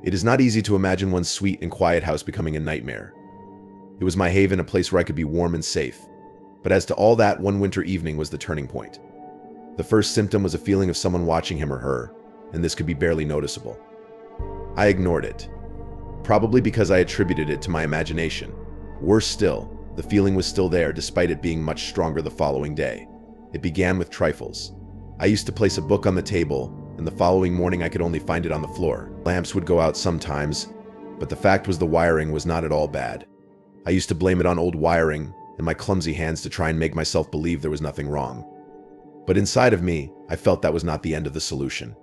It is not easy to imagine one's sweet and quiet house becoming a nightmare. It was my haven, a place where I could be warm and safe. But as to all that, one winter evening was the turning point. The first symptom was a feeling of someone watching him or her, and this could be barely noticeable. I ignored it, probably because I attributed it to my imagination. Worse still, the feeling was still there despite it being much stronger the following day. It began with trifles. I used to place a book on the table, and the following morning I could only find it on the floor. Lamps would go out sometimes, but the fact was the wiring was not at all bad. I used to blame it on old wiring and my clumsy hands to try and make myself believe there was nothing wrong. But inside of me, I felt that was not the end of the solution.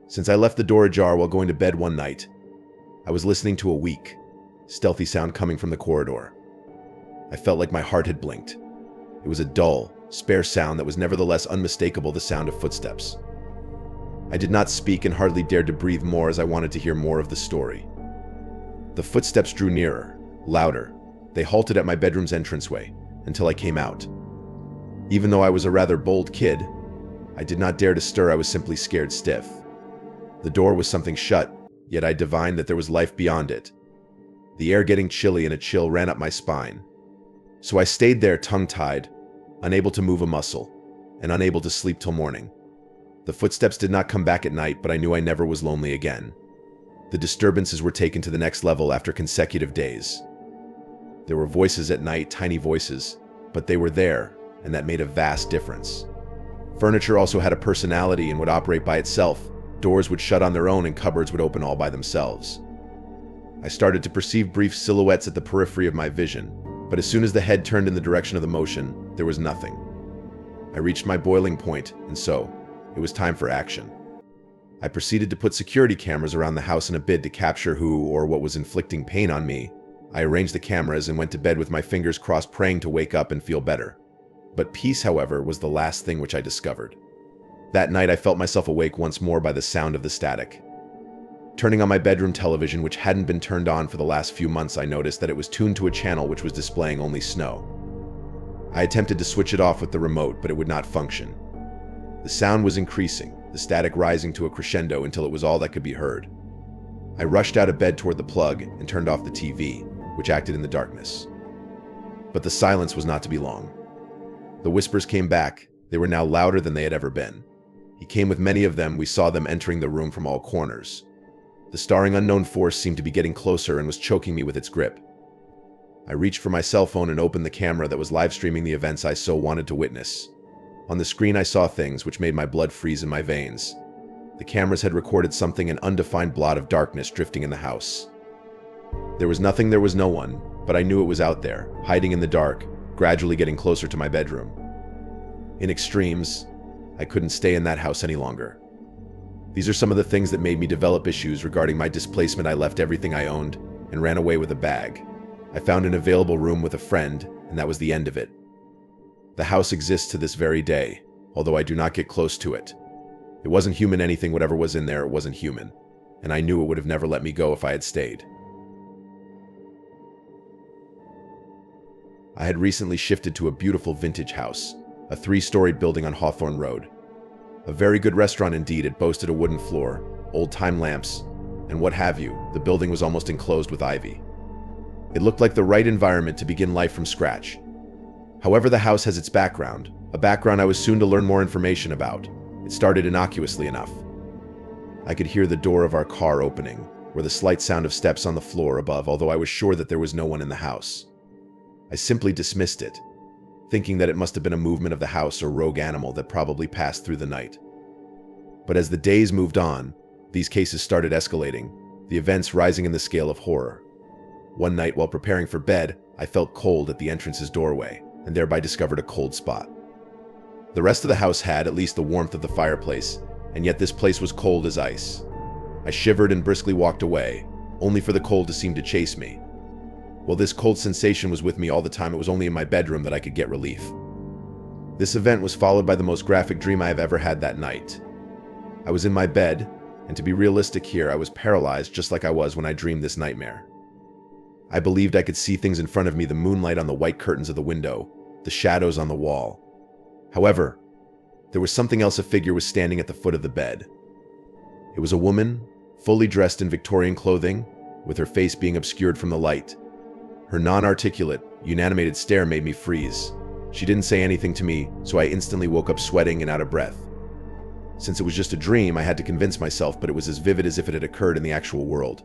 Since I left the door ajar while going to bed one night, I was listening to a weak, stealthy sound coming from the corridor. I felt like my heart had blinked. It was a dull, spare sound that was nevertheless unmistakable, the sound of footsteps. I did not speak and hardly dared to breathe more as I wanted to hear more of the story. The footsteps drew nearer, louder. They halted at my bedroom's entranceway until I came out. Even though I was a rather bold kid, I did not dare to stir. I was simply scared stiff. The door was something shut, yet I divined that there was life beyond it. The air getting chilly and a chill ran up my spine. So I stayed there tongue-tied, unable to move a muscle, and unable to sleep till morning. The footsteps did not come back at night, but I knew I never was lonely again. The disturbances were taken to the next level after consecutive days. There were voices at night, tiny voices, but they were there, and that made a vast difference. Furniture also had a personality and would operate by itself. Doors would shut on their own and cupboards would open all by themselves. I started to perceive brief silhouettes at the periphery of my vision, but as soon as the head turned in the direction of the motion, there was nothing. I reached my boiling point, and so, it was time for action. I proceeded to put security cameras around the house in a bid to capture who or what was inflicting pain on me. I arranged the cameras and went to bed with my fingers crossed, praying to wake up and feel better. But peace, however, was the last thing which I discovered. That night I felt myself awake once more by the sound of the static. Turning on my bedroom television, which hadn't been turned on for the last few months, I noticed that it was tuned to a channel which was displaying only snow. I attempted to switch it off with the remote, but it would not function. The sound was increasing, the static rising to a crescendo until it was all that could be heard. I rushed out of bed toward the plug and turned off the TV, which acted in the darkness. But the silence was not to be long. The whispers came back. They were now louder than they had ever been. He came with many of them. We saw them entering the room from all corners. The staring unknown force seemed to be getting closer and was choking me with its grip. I reached for my cell phone and opened the camera that was live streaming the events I so wanted to witness. On the screen I saw things which made my blood freeze in my veins. The cameras had recorded something, an undefined blot of darkness drifting in the house. There was nothing, there was no one, but I knew it was out there, hiding in the dark, gradually getting closer to my bedroom. In extremes, I couldn't stay in that house any longer. These are some of the things that made me develop issues regarding my displacement. I left everything I owned and ran away with a bag. I found an available room with a friend, and that was the end of it. The house exists to this very day, although I do not get close to it. It wasn't human anything, whatever was in there, it wasn't human, and I knew it would have never let me go if I had stayed. I had recently shifted to a beautiful vintage house, a 3-storied building on Hawthorne Road. A very good restaurant indeed. It boasted a wooden floor, old-time lamps, and what have you. The building was almost enclosed with ivy. It looked like the right environment to begin life from scratch. However, the house has its background, a background I was soon to learn more information about. It started innocuously enough. I could hear the door of our car opening, or the slight sound of steps on the floor above, although I was sure that there was no one in the house. I simply dismissed it, thinking that it must have been a movement of the house or rogue animal that probably passed through the night. But as the days moved on, these cases started escalating, the events rising in the scale of horror. One night, while preparing for bed, I felt cold at the entrance's doorway, and thereby discovered a cold spot. The rest of the house had at least the warmth of the fireplace, and yet this place was cold as ice. I shivered and briskly walked away, only for the cold to seem to chase me. While this cold sensation was with me all the time, it was only in my bedroom that I could get relief. This event was followed by the most graphic dream I have ever had that night. I was in my bed, and to be realistic here, I was paralyzed just like I was when I dreamed this nightmare. I believed I could see things in front of me, the moonlight on the white curtains of the window, the shadows on the wall. However, there was something else. A figure was standing at the foot of the bed. It was a woman, fully dressed in Victorian clothing, with her face being obscured from the light. Her non-articulate, unanimated stare made me freeze. She didn't say anything to me, so I instantly woke up sweating and out of breath. Since it was just a dream, I had to convince myself, but it was as vivid as if it had occurred in the actual world.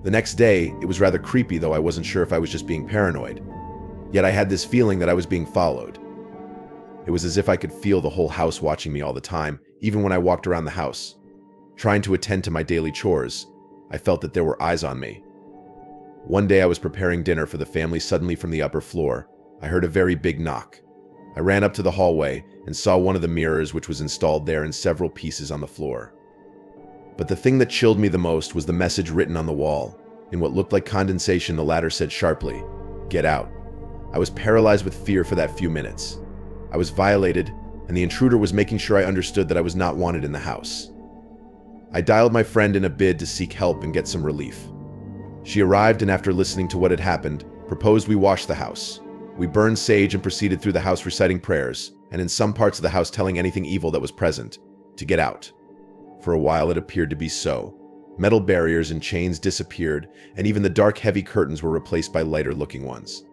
The next day, it was rather creepy, though I wasn't sure if I was just being paranoid. Yet I had this feeling that I was being followed. It was as if I could feel the whole house watching me all the time, even when I walked around the house. Trying to attend to my daily chores, I felt that there were eyes on me. One day I was preparing dinner for the family. Suddenly from the upper floor, I heard a very big knock. I ran up to the hallway and saw one of the mirrors which was installed there in several pieces on the floor. But the thing that chilled me the most was the message written on the wall. In what looked like condensation, the latter said sharply, "Get out." I was paralyzed with fear for that few minutes. I was violated, and the intruder was making sure I understood that I was not wanted in the house. I dialed my friend in a bid to seek help and get some relief. She arrived, and after listening to what had happened, proposed we wash the house. We burned sage and proceeded through the house reciting prayers, and in some parts of the house telling anything evil that was present to get out. For a while it appeared to be so. Metal barriers and chains disappeared, and even the dark, heavy curtains were replaced by lighter-looking ones.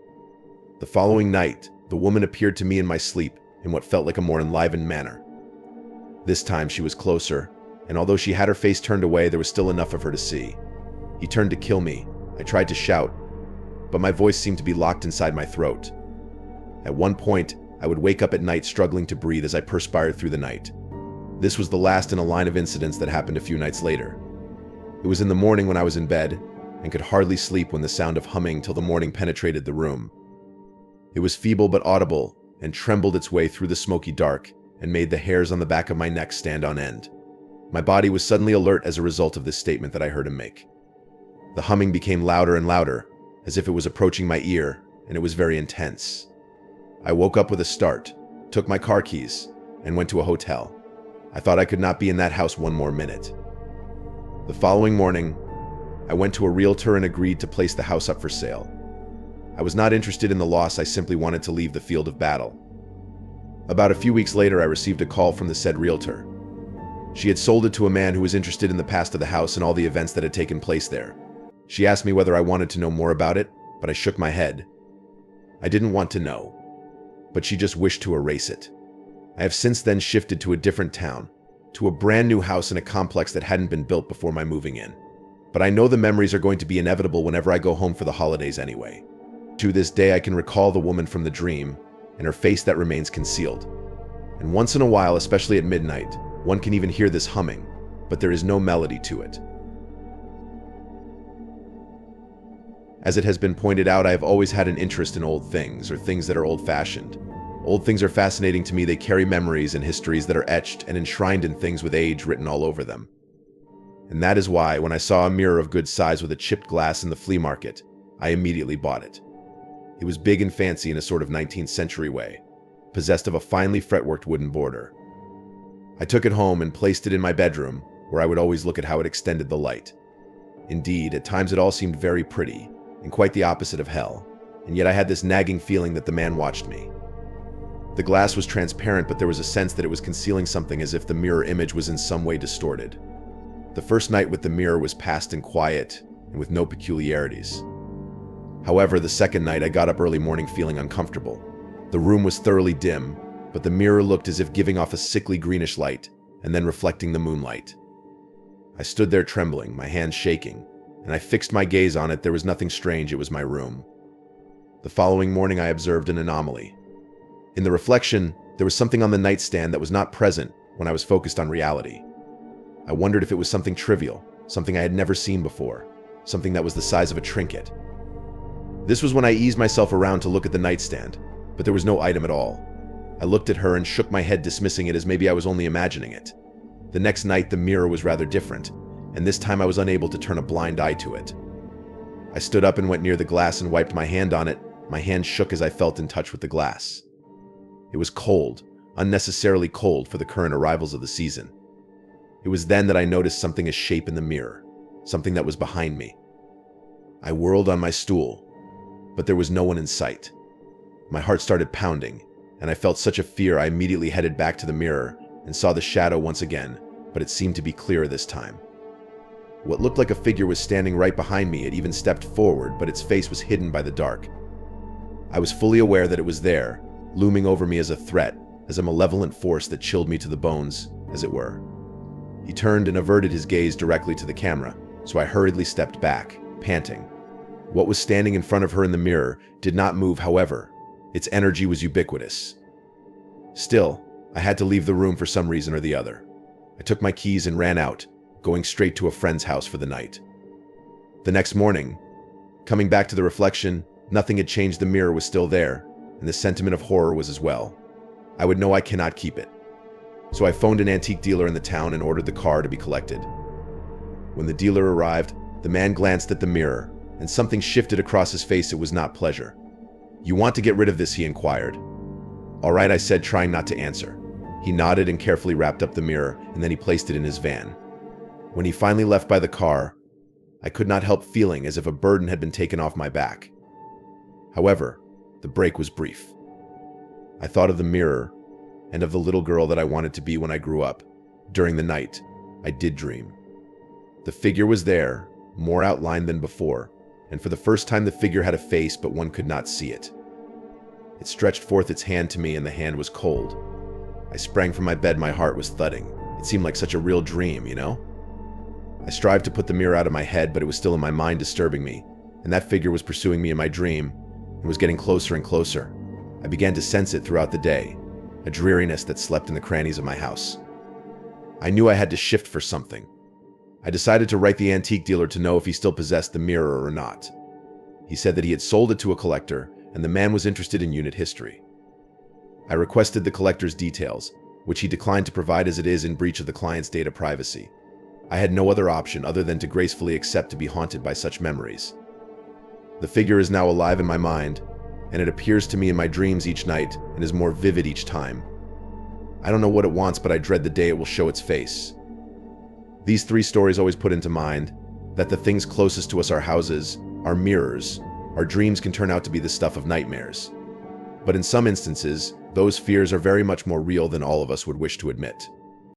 The following night, the woman appeared to me in my sleep in what felt like a more enlivened manner. This time she was closer, and although she had her face turned away, there was still enough of her to see. He turned to kill me. I tried to shout, but my voice seemed to be locked inside my throat. At one point, I would wake up at night struggling to breathe as I perspired through the night. This was the last in a line of incidents that happened a few nights later. It was in the morning when I was in bed and could hardly sleep when the sound of humming till the morning penetrated the room. It was feeble but audible and trembled its way through the smoky dark and made the hairs on the back of my neck stand on end. My body was suddenly alert as a result of this statement that I heard him make. The humming became louder and louder, as if it was approaching my ear, and it was very intense. I woke up with a start, took my car keys, and went to a hotel. I thought I could not be in that house one more minute. The following morning, I went to a realtor and agreed to place the house up for sale. I was not interested in the loss, I simply wanted to leave the field of battle. About a few weeks later, I received a call from the said realtor. She had sold it to a man who was interested in the past of the house and all the events that had taken place there. She asked me whether I wanted to know more about it, but I shook my head. I didn't want to know, but she just wished to erase it. I have since then shifted to a different town, to a brand new house in a complex that hadn't been built before my moving in. But I know the memories are going to be inevitable whenever I go home for the holidays anyway. To this day, I can recall the woman from the dream and her face that remains concealed. And once in a while, especially at midnight, one can even hear this humming, but there is no melody to it. As it has been pointed out, I have always had an interest in old things, or things that are old-fashioned. Old things are fascinating to me. They carry memories and histories that are etched and enshrined in things with age written all over them. And that is why, when I saw a mirror of good size with a chipped glass in the flea market, I immediately bought it. It was big and fancy in a sort of 19th century way, possessed of a finely fretworked wooden border. I took it home and placed it in my bedroom, where I would always look at how it extended the light. Indeed, at times it all seemed very pretty, and quite the opposite of hell, and yet I had this nagging feeling that the man watched me. The glass was transparent, but there was a sense that it was concealing something, as if the mirror image was in some way distorted. The first night with the mirror was passed in quiet and with no peculiarities. However, the second night I got up early morning feeling uncomfortable. The room was thoroughly dim, but the mirror looked as if giving off a sickly greenish light and then reflecting the moonlight. I stood there trembling, my hands shaking, and I fixed my gaze on it. There was nothing strange, it was my room. The following morning I observed an anomaly. In the reflection, there was something on the nightstand that was not present when I was focused on reality. I wondered if it was something trivial, something I had never seen before, something that was the size of a trinket. This was when I eased myself around to look at the nightstand, but there was no item at all. I looked at her and shook my head, dismissing it as maybe I was only imagining it. The next night the mirror was rather different, and this time I was unable to turn a blind eye to it. I stood up and went near the glass and wiped my hand on it. My hand shook as I felt in touch with the glass. It was cold, unnecessarily cold for the current arrivals of the season. It was then that I noticed something as shape in the mirror, something that was behind me. I whirled on my stool, but there was no one in sight. My heart started pounding, and I felt such a fear I immediately headed back to the mirror and saw the shadow once again, but it seemed to be clearer this time. What looked like a figure was standing right behind me. It even stepped forward, but its face was hidden by the dark. I was fully aware that it was there, looming over me as a threat, as a malevolent force that chilled me to the bones, as it were. He turned and averted his gaze directly to the camera, so I hurriedly stepped back, panting. What was standing in front of her in the mirror did not move, however. Its energy was ubiquitous. Still, I had to leave the room for some reason or the other. I took my keys and ran out, going straight to a friend's house for the night. The next morning, coming back to the reflection, nothing had changed. The mirror was still there, and the sentiment of horror was as well. I would know I cannot keep it. So I phoned an antique dealer in the town and ordered the car to be collected. When the dealer arrived, the man glanced at the mirror, and something shifted across his face. It was not pleasure. "You want to get rid of this?" he inquired. "All right," I said, trying not to answer. He nodded and carefully wrapped up the mirror, and then he placed it in his van. When he finally left by the car, I could not help feeling as if a burden had been taken off my back. However, the break was brief. I thought of the mirror and of the little girl that I wanted to be when I grew up. During the night, I did dream. The figure was there, more outlined than before, and for the first time the figure had a face, but one could not see it. It stretched forth its hand to me, and the hand was cold. I sprang from my bed, my heart was thudding. It seemed like such a real dream, you know? I strived to put the mirror out of my head, but it was still in my mind, disturbing me, and that figure was pursuing me in my dream, and was getting closer and closer. I began to sense it throughout the day, a dreariness that slept in the crannies of my house. I knew I had to shift for something. I decided to write the antique dealer to know if he still possessed the mirror or not. He said that he had sold it to a collector, and the man was interested in unit history. I requested the collector's details, which he declined to provide as it is in breach of the client's data privacy. I had no other option other than to gracefully accept to be haunted by such memories. The figure is now alive in my mind, and it appears to me in my dreams each night and is more vivid each time. I don't know what it wants, but I dread the day it will show its face. These three stories always put into mind that the things closest to us, our houses, our mirrors, our dreams, can turn out to be the stuff of nightmares. But in some instances, those fears are very much more real than all of us would wish to admit.